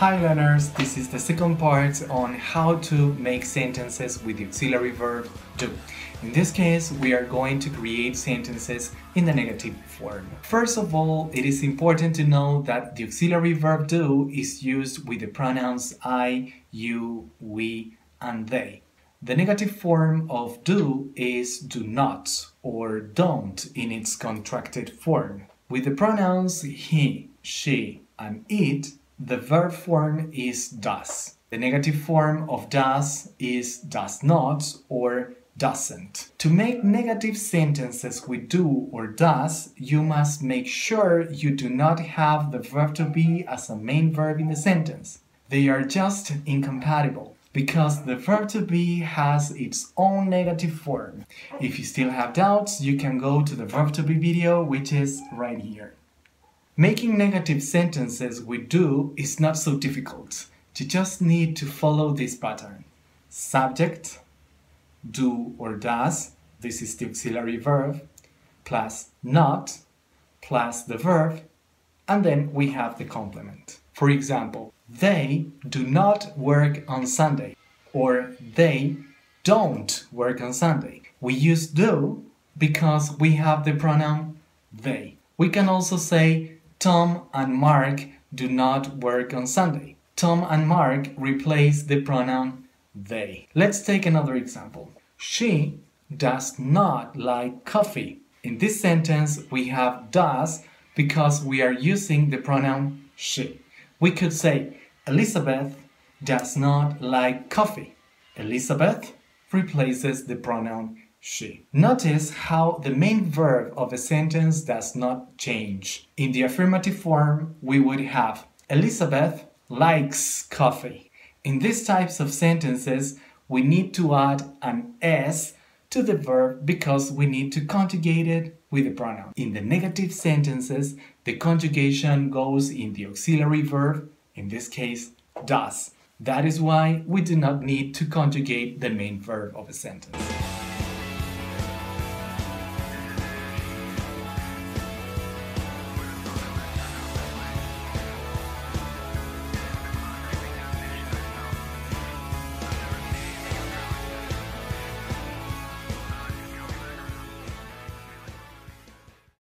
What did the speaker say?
Hi learners, this is the second part on how to make sentences with the auxiliary verb do. In this case, we are going to create sentences in the negative form. First of all, it is important to know that the auxiliary verb do is used with the pronouns I, you, we, and they. The negative form of do is do not or don't in its contracted form. With the pronouns he, she, and it, the verb form is does. The negative form of does is does not or doesn't. To make negative sentences with do or does, you must make sure you do not have the verb to be as a main verb in the sentence. They are just incompatible because the verb to be has its own negative form. If you still have doubts, you can go to the verb to be video, which is right here. Making negative sentences with do is not so difficult. You just need to follow this pattern. Subject, do or does, this is the auxiliary verb, plus not, plus the verb, and then we have the complement. For example, they do not work on Sunday, or they don't work on Sunday. We use do because we have the pronoun they. We can also say Tom and Mark do not work on Sunday. Tom and Mark replace the pronoun they. Let's take another example. She does not like coffee. In this sentence, we have does because we are using the pronoun she. We could say Elizabeth does not like coffee. Elizabeth replaces the pronoun she. Notice how the main verb of a sentence does not change. In the affirmative form, we would have Elizabeth likes coffee. In these types of sentences, we need to add an S to the verb because we need to conjugate it with the pronoun. In the negative sentences, the conjugation goes in the auxiliary verb, in this case, does. That is why we do not need to conjugate the main verb of a sentence.